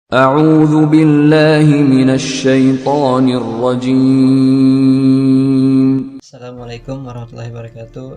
أعوذ بالله من الشيطان الرجيم. Assalamualaikum warahmatullahi wabarakatuh.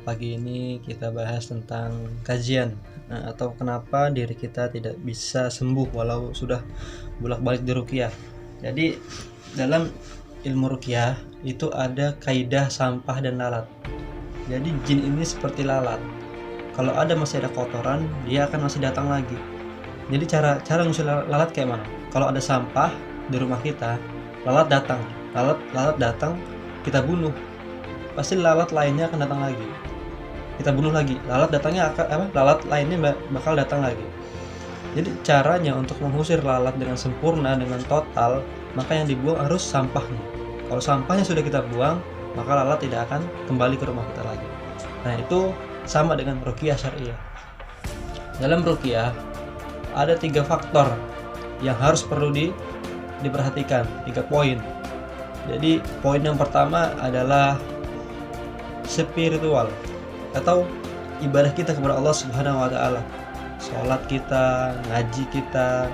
Pagi ini kita bahas tentang kajian atau kenapa diri kita tidak bisa sembuh walau sudah bolak-balik diruqyah. Jadi dalam ilmu ruqyah itu ada kaidah sampah dan lalat. Jadi jin ini seperti lalat. Kalau masih ada kotoran, dia akan masih datang lagi. Jadi cara ngusir lalat kayak mana? Kalau ada sampah di rumah kita, lalat datang. Lalat datang, kita bunuh. Pasti lalat lainnya akan datang lagi. Kita bunuh lagi, lalat lainnya bakal datang lagi. Jadi caranya untuk mengusir lalat dengan sempurna, dengan total, maka yang dibuang harus sampahnya. Kalau sampahnya sudah kita buang, maka lalat tidak akan kembali ke rumah kita lagi. Nah, itu sama dengan ruqyah syariah. Dalam ruqyah ada 3 faktor yang harus perlu diperhatikan, 3 poin. Jadi poin yang pertama adalah spiritual atau ibadah kita kepada Allah Subhanahu wa taala. Salat kita, ngaji kita,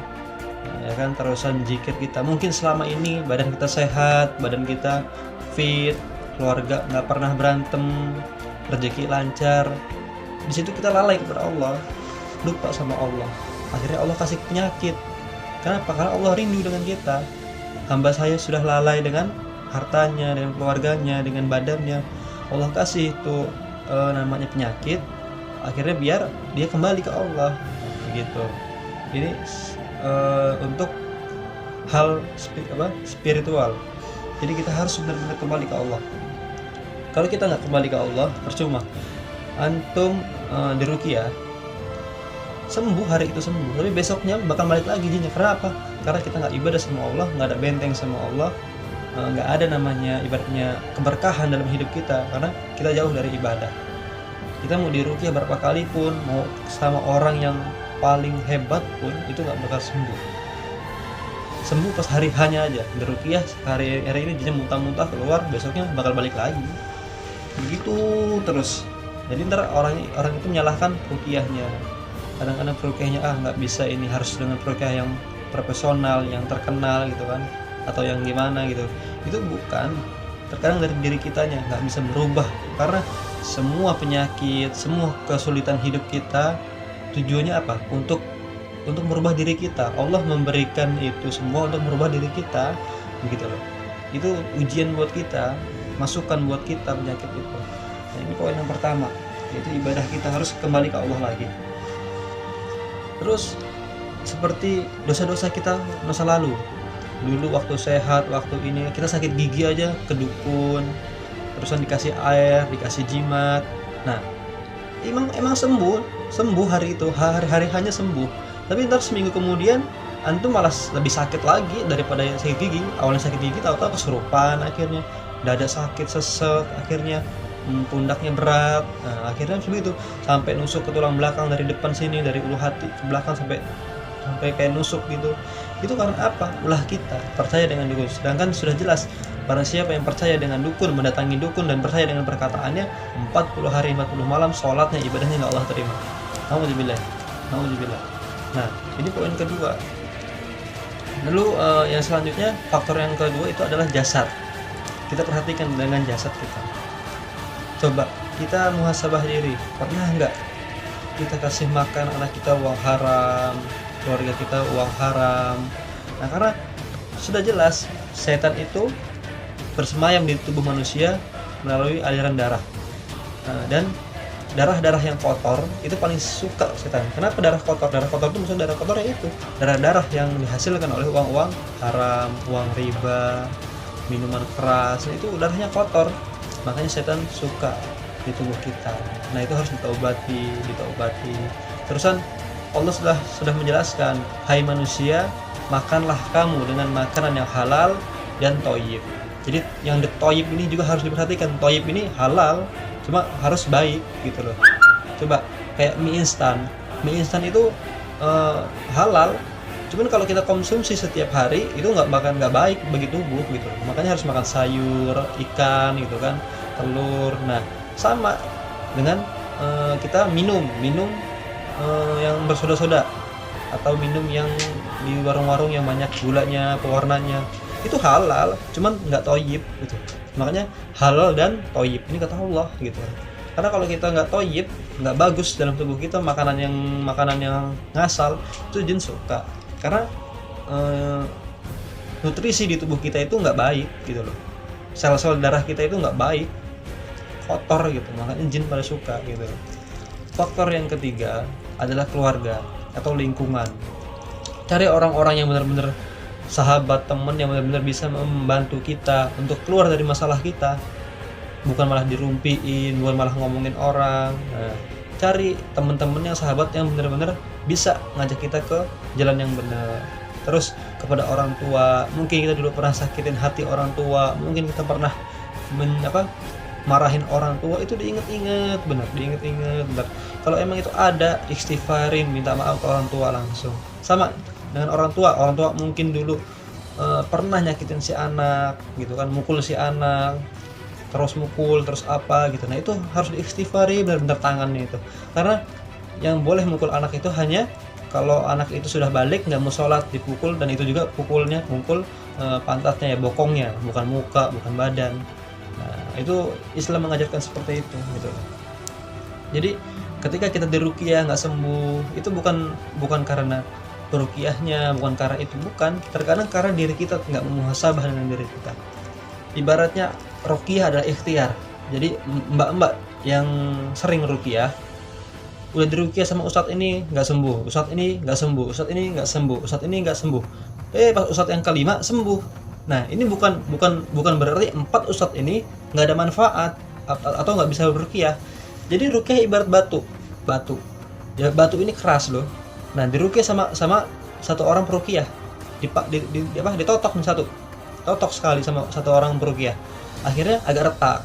ya kan, terusan zikir kita. Mungkin selama ini badan kita sehat, badan kita fit, keluarga nggak pernah berantem, rezeki lancar. Di situ kita lalai kepada Allah, lupa sama Allah. Akhirnya Allah kasih penyakit. Kenapa? Karena Allah rindu dengan kita. Hamba saya sudah lalai dengan hartanya, dengan keluarganya, dengan badannya. Allah kasih itu namanya penyakit. Akhirnya biar dia kembali ke Allah, begitu. Ini untuk hal spiritual. Jadi kita harus benar-benar kembali ke Allah. Kalau kita nggak kembali ke Allah, percuma. Antum di ruqyah sembuh, hari itu sembuh, tapi besoknya bakal balik lagi jinnya. Kenapa? Karena kita nggak ibadah sama Allah, nggak ada benteng sama Allah, nggak ada namanya ibaratnya keberkahan dalam hidup kita, karena kita jauh dari ibadah. Kita mau diruqyah berapa kali pun, mau sama orang yang paling hebat pun, itu nggak bakal sembuh. Sembuh pas hari hanya aja. Diruqyah hari ini jinnya muntah-muntah keluar, besoknya bakal balik lagi. Begitu terus. Jadi ntar orang itu menyalahkan ruqyahnya. Kadang-kadang ruqyahnya nggak bisa, ini harus dengan ruqyah yang profesional, yang terkenal gitu kan, atau yang gimana gitu. Itu bukan, terkadang dari diri kitanya nggak bisa berubah, karena semua penyakit, semua kesulitan hidup kita tujuannya apa? Untuk merubah diri kita. Allah memberikan itu semua untuk merubah diri kita, begitu loh. Itu ujian buat kita, masukan buat kita penyakit itu. Nah, ini poin yang pertama, yaitu ibadah kita harus kembali ke Allah lagi. Terus seperti dosa-dosa kita masa lalu, dulu waktu sehat, waktu ini kita sakit gigi aja ke dukun, terusan dikasih air, dikasih jimat. Nah, emang sembuh hari itu, hari hanya sembuh. Tapi ntar seminggu kemudian antum malah lebih sakit lagi daripada yang sakit gigi. Awalnya sakit gigi, tahu-tahu kesurupan, akhirnya dada sakit, sesek, akhirnya pundaknya berat. Nah, akhirnya begitu sampai nusuk ke tulang belakang dari depan sini, dari ulu hati ke belakang sampai kayak nusuk gitu. Itu karena apa? Ulah kita percaya dengan dukun. Sedangkan sudah jelas, barang siapa yang percaya dengan dukun, mendatangi dukun dan percaya dengan perkataannya, 40 hari 40 malam sholatnya, ibadahnya nggak Allah terima. Nauzubillah. Nah, ini poin kedua. Lalu yang selanjutnya, faktor yang kedua itu adalah jasad. Kita perhatikan dengan jasad kita. Coba kita muhasabah diri, pernah nggak kita kasih makan anak kita uang haram, keluarga kita uang haram? Nah, karena sudah jelas setan itu bersemayam di tubuh manusia melalui aliran darah. Nah, dan darah-darah yang kotor itu paling suka setan. Kenapa darah kotor? Darah kotor itu maksudnya darah kotornya itu darah-darah yang dihasilkan oleh uang-uang haram, uang riba, minuman keras. Itu darahnya kotor. Makanya setan suka di tubuh kita. Nah, itu harus ditaubati. Terusan Allah sudah menjelaskan, hai manusia, makanlah kamu dengan makanan yang halal dan thayyib. Jadi yang thayyib ini juga harus diperhatikan. Thayyib ini halal, cuma harus baik gitu loh. Coba kayak mie instan itu halal, cuman kalau kita konsumsi setiap hari itu nggak baik bagi tubuh gitu. Makanya harus makan sayur, ikan gitu kan, telur. Nah, sama dengan kita minum yang bersoda-soda. atau minum yang di warung-warung yang banyak gulanya, pewarnanya, itu halal, cuman nggak toyib gitu. Makanya halal dan toyib ini kata Allah gitu. Karena kalau kita nggak toyib, nggak bagus dalam tubuh kita, makanan yang ngasal, itu jin suka. Karena nutrisi di tubuh kita itu nggak baik gitu loh. Sel-sel darah kita itu nggak baik, kotor gitu, makanya jin pada suka gitu. Faktor yang ketiga adalah keluarga atau lingkungan. Cari orang-orang yang benar-benar sahabat, teman yang benar-benar bisa membantu kita untuk keluar dari masalah kita, bukan malah dirumpiin, bukan malah ngomongin orang. Nah, cari teman-teman yang sahabat yang benar-benar bisa ngajak kita ke jalan yang benar. Terus kepada orang tua, mungkin kita dulu pernah sakitin hati orang tua, mungkin kita pernah marahin orang tua, itu diinget-inget benar. Kalau emang itu ada, istighfarin, minta maaf ke orang tua langsung. Sama dengan orang tua mungkin dulu pernah nyakitin si anak gitu kan, mukul si anak, terus apa gitu. Nah itu harus diistighfari benar-benar tangannya itu, karena yang boleh mukul anak itu hanya kalau anak itu sudah balik, nggak mau sholat, dipukul, dan itu juga mukul pantatnya ya, bokongnya, bukan muka, bukan badan. Nah itu Islam mengajarkan seperti itu gitu. Jadi ketika kita diruqyah nggak sembuh, itu bukan karena peruqyahnya, bukan karena itu, bukan, terkadang karena diri kita nggak memuhasabah dengan diri kita. Ibaratnya ruqyah adalah ikhtiar. Jadi mbak-mbak yang sering ruqyah, udah diruqyah sama ustadz ini nggak sembuh, ustadz ini nggak sembuh, ustadz ini nggak sembuh, ustadz ini nggak sembuh, pas ustadz yang kelima sembuh. Nah ini bukan berarti 4 ustadz ini nggak ada manfaat atau nggak bisa ruqyah. Jadi ruqyah ibarat batu ya, batu ini keras loh. Nah diruqyah sama satu orang peruqyah, ditotok totok sekali sama satu orang peruqyah, akhirnya agak retak.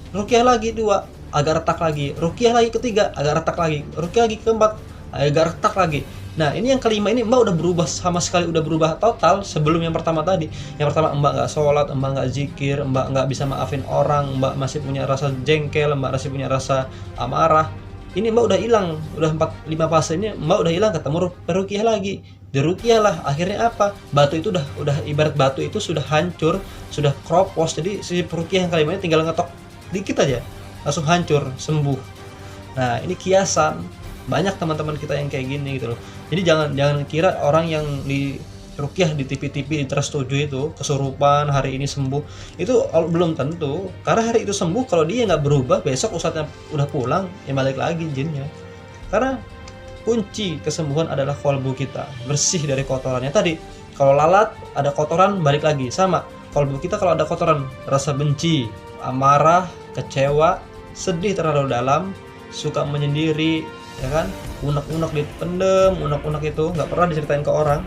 Ruqyah lagi 2, agak retak lagi. Ruqyah lagi ketiga, agak retak lagi. Ruqyah lagi keempat, agak retak lagi. Nah ini yang kelima ini mbak udah berubah sama sekali, udah berubah total sebelum yang pertama tadi. Yang pertama mbak nggak sholat, mbak nggak zikir, mbak nggak bisa maafin orang, mbak masih punya rasa jengkel, mbak masih punya rasa amarah. Ini mbak udah hilang, udah 4-5 fase ini mbak udah hilang, ketemu peruqyah lagi. Diruqyah lah, akhirnya apa? Batu itu udah ibarat batu itu sudah hancur, sudah kropos. Jadi si peruqyah yang kelima ini tinggal ngetok dikit aja, langsung hancur, sembuh. Nah ini kiasan, banyak teman-teman kita yang kayak gini gitu loh. Jadi jangan kira orang yang di ruqyah di TV-TV di Trans 7 itu kesurupan hari ini sembuh, itu belum tentu. Karena hari itu sembuh, kalau dia nggak berubah, besok ustadznya udah pulang, ya balik lagi jinnya. Karena kunci kesembuhan adalah qalbu kita, bersih dari kotorannya tadi. Kalau lalat ada kotoran, balik lagi. Sama qalbu kita, kalau ada kotoran, rasa benci, amarah, kecewa, sedih terlalu dalam, suka menyendiri, ya kan, unek-unek dipendem, unek-unek itu nggak pernah diceritain ke orang.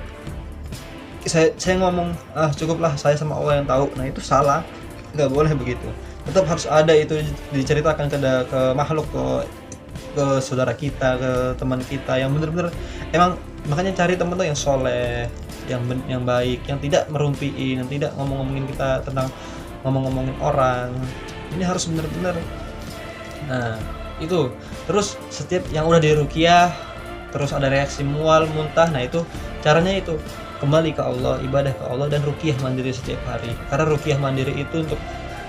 Saya ngomong cukuplah saya sama Allah yang tahu. Nah itu salah, nggak boleh begitu. Tetap harus ada itu diceritakan ke makhluk, ke saudara kita, ke teman kita yang benar-benar emang. Makanya cari teman tuh yang soleh, yang baik, yang tidak merumpiin, yang tidak ngomongin kita tentang ngomongin orang. Ini harus benar-benar. Nah itu terus setiap yang udah diruqyah terus ada reaksi mual, muntah, nah itu caranya itu kembali ke Allah, ibadah ke Allah, dan ruqyah mandiri setiap hari. Karena ruqyah mandiri itu untuk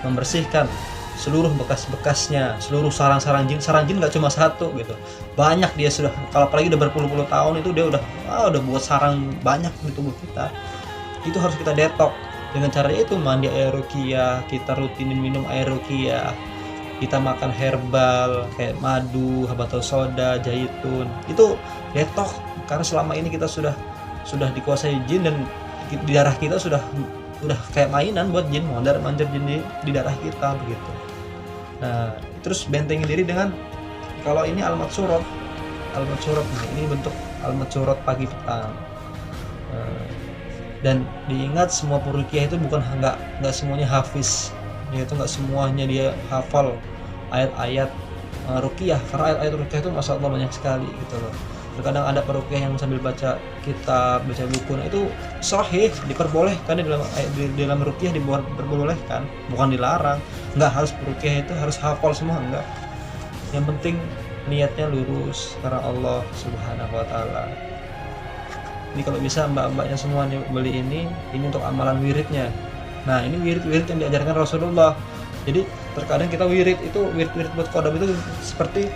membersihkan seluruh bekas-bekasnya, seluruh sarang-sarang jin. Sarang jin nggak cuma satu gitu, banyak dia sudah. Kalau apalagi udah berpuluh-puluh tahun itu dia udah buat sarang banyak di tubuh kita. Itu harus kita detok dengan cara itu, mandi air ruqyah, kita rutinin minum air ruqyah, kita makan herbal kayak madu, habatus soda, zaitun, itu detok. Karena selama ini kita sudah dikuasai jin, dan di darah kita sudah kayak mainan buat jin, manjar jin di darah kita begitu. Nah terus bentengin diri dengan, kalau ini al-matsurat, ini bentuk al-matsurat pagi petang. Dan diingat semua peruqyah itu bukan nggak semuanya hafiz, yaitu nggak semuanya dia hafal ayat-ayat ruqyah, karena ayat-ayat ruqyah itu masya Allah banyak sekali gitu loh. Terkadang ada peruqyah yang sambil baca kitab, baca buku, nah itu sahih, diperbolehkan di dalam ruqyah, diperbolehkan, bukan dilarang. Nggak harus peruqyah itu harus hafal semua, enggak. Yang penting niatnya lurus karena Allah Subhanahu wa taala. Ini kalau bisa mbak-mbaknya semua nih beli ini untuk amalan wiridnya. Nah ini wirid-wirid yang diajarkan Rasulullah. Jadi terkadang kita wirid itu, wirid-wirid buat kodam itu seperti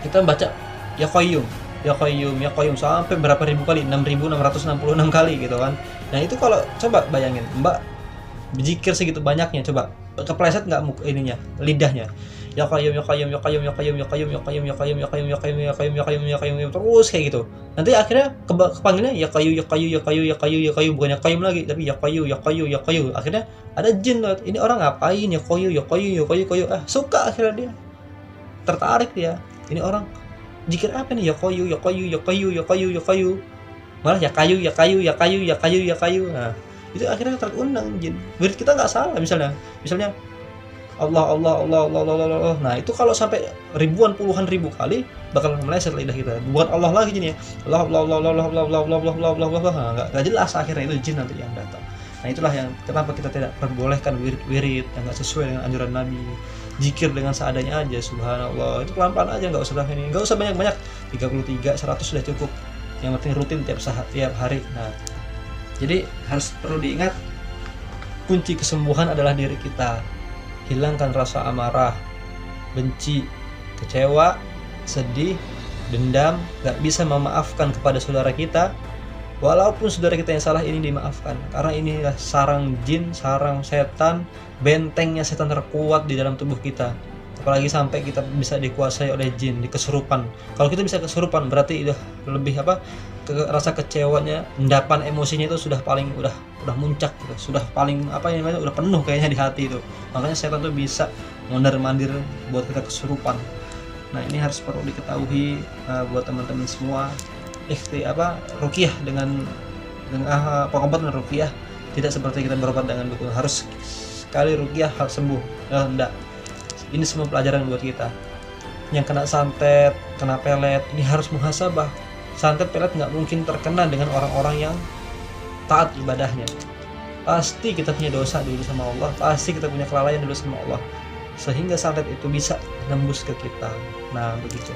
kita baca ya qayyum, ya qayyum, ya qayyum sampai berapa ribu kali, 6.666 kali gitu kan. Nah itu kalau coba bayangin mbak berzikir segitu banyaknya, coba kepleset nggak ininya, lidahnya, ya qayyum, ya qayyum, ya qayyum, ya qayyum, ya qayyum, ya qayyum, ya qayyum, ya qayyum, ya qayyum, ya qayyum, ya qayyum, ya qayyum, terus kayak gitu. Nanti akhirnya kepanggilnya ya qayyum, ya qayyum, ya qayyum, ya qayyum, ya qayyum, bukan ya qayyum lagi, tapi ya qayyum, ya qayyum, ya qayyum. Akhirnya ada jin loh, ini orang ngapain ya qayyum, ya qayyum, ya qayyum, qayyum. Suka akhirnya dia, tertarik dia. Ini orang zikir apa nih, ya qayyum, ya qayyum, ya qayyum, ya qayyum, ya qayyum. Malah ya kayu, ya kayu, ya kayu, ya kayu, ya kayu. Nah, itu akhirnya terundang jin. Wirid kita nggak salah, misalnya Allah Allah Allah Allah Allah Allah Allah. Nah itu kalau sampai ribuan puluhan ribu kali bakal meleset lidah kita. Bukan Allah lagi jin ya. Allah Allah Allah Allah Allah Allah Allah Allah Allah Allah Allah. Nggak jelas akhirnya itu jin nanti yang datang. Nah itulah yang kenapa kita tidak perbolehkan wirid-wirid yang nggak sesuai dengan anjuran Nabi. Zikir dengan seadanya aja, subhanallah. Itu pelan-pelan aja, nggak usah ini, nggak usah banyak-banyak. 33, 100 sudah cukup. Yang penting rutin tiap hari. Nah jadi harus perlu diingat, kunci kesembuhan adalah diri kita. Hilangkan rasa amarah, benci, kecewa, sedih, dendam, gak bisa memaafkan kepada saudara kita. Walaupun saudara kita yang salah ini dimaafkan, karena inilah sarang jin, sarang setan, bentengnya setan terkuat di dalam tubuh kita. Apalagi sampai kita bisa dikuasai oleh jin, kesurupan. Kalau kita bisa kesurupan berarti udah lebih rasa kecewanya, endapan emosinya itu sudah paling udah muncak gitu. Sudah paling udah penuh kayaknya di hati itu. Makanya setan tuh bisa mondar-mandir buat kita kesurupan. Nah, ini harus perlu diketahui buat teman-teman semua. Ruqyah dengan pengobatan ruqyah tidak seperti kita berobat dengan dukun. Harus sekali ruqyah harus sembuh. Enggak. Ini semua pelajaran buat kita. Yang kena santet, kena pelet, ini harus muhasabah. Santet pelet nggak mungkin terkena dengan orang-orang yang taat ibadahnya. Pasti kita punya dosa dulu sama Allah, pasti kita punya kelalaian dulu sama Allah, sehingga santet itu bisa nembus ke kita. Nah begitu.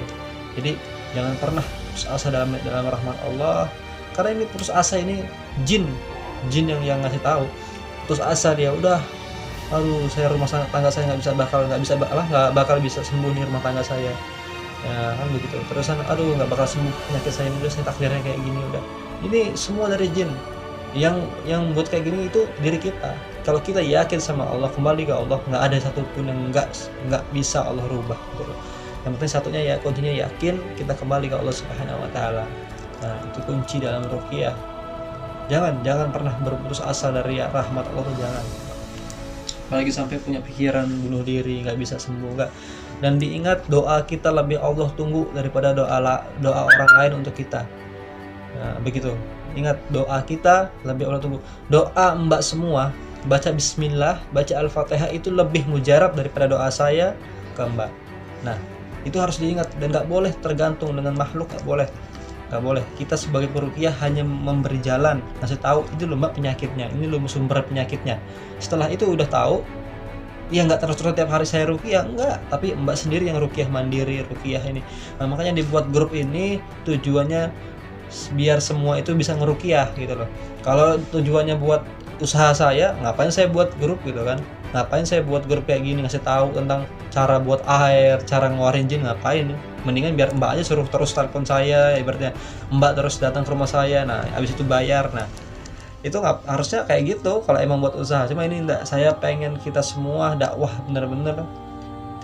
Jadi jangan pernah putus asa dalam rahmat Allah, karena ini putus asa ini jin yang ngasih tahu. Putus asa dia udah, aduh saya rumah tangga saya nggak bakal bisa sembuh nih rumah tangga saya. Ya kan begitu. Terusan aduh nggak bakal sembuh penyakit saya ini, udah saya takdirnya kayak gini udah. Ini semua dari jin. Yang buat kayak gini itu diri kita. Kalau kita yakin sama Allah, kembali ke Allah, nggak ada satupun yang nggak bisa Allah rubah gitu. Yang penting satunya ya, kuncinya yakin, kita kembali ke Allah Subhanahu wa taala. Nah, itu kunci dalam ruqyah. Jangan pernah berputus asa dari rahmat Allah tuh, jangan. Apalagi sampai punya pikiran bunuh diri, nggak bisa sembuh, nggak. Dan diingat, doa kita lebih Allah tunggu daripada doa orang lain untuk kita. Nah, begitu. Ingat, doa kita lebih Allah tunggu. Doa mbak semua, baca bismillah, baca al-fatihah itu lebih mujarab daripada doa saya ke mbak. Nah, itu harus diingat, dan nggak boleh tergantung dengan makhluk, nggak boleh. Kita sebagai peruqyah hanya memberi jalan, ngasih tahu itu loh mbak penyakitnya, ini loh sumber penyakitnya. Setelah itu udah tahu, ya nggak terus-terus tiap hari saya ruqyah, enggak, tapi mbak sendiri yang ruqyah mandiri, ruqyah ini. Nah, makanya dibuat grup ini tujuannya biar semua itu bisa ngeruqyah gitu loh. Kalau tujuannya buat usaha saya, ngapain saya buat grup gitu kan? Ngapain saya buat grup kayak gini, ngasih tahu tentang cara buat air, cara ngeluarin jin, ngapain? Mendingan biar mbak aja suruh terus telepon saya, ibaratnya mbak terus datang ke rumah saya, nah habis itu bayar. Nah itu nggak harusnya kayak gitu kalau emang buat usaha. Cuma ini enggak, saya pengen kita semua dakwah bener-bener,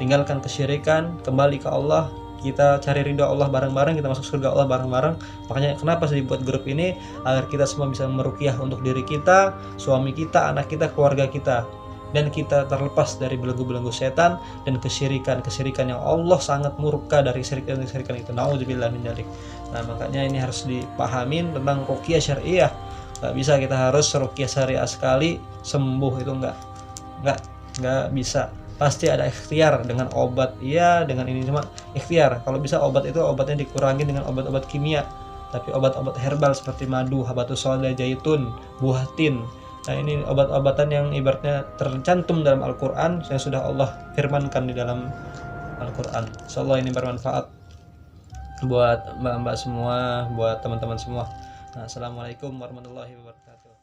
tinggalkan kesyirikan, kembali ke Allah, kita cari ridho Allah bareng-bareng, kita masuk surga Allah bareng-bareng. Makanya kenapa saya buat grup ini, agar kita semua bisa meruqyah untuk diri kita, suami kita, anak kita, keluarga kita, dan kita terlepas dari belenggu-belenggu setan dan kesyirikan yang Allah sangat murka dari kesyirikan itu. Nauzubillah min dzalik. Nah, makanya ini harus dipahamin tentang ruqyah syariah. Gak bisa kita harus ruqyah syariah sekali sembuh, itu nggak bisa. Pasti ada ikhtiar dengan obat, iya, dengan ini, cuma ikhtiar. Kalau bisa obat itu obatnya dikurangin dengan obat-obat kimia, tapi obat-obat herbal seperti madu, habatus sauda, zaitun, buah tin. Nah, ini obat-obatan yang ibaratnya tercantum dalam Al-Quran, yang sudah Allah firmankan di dalam Al-Quran. Insyaallah ini bermanfaat buat mbak-mbak semua, buat teman-teman semua. Nah, assalamualaikum warahmatullahi wabarakatuh.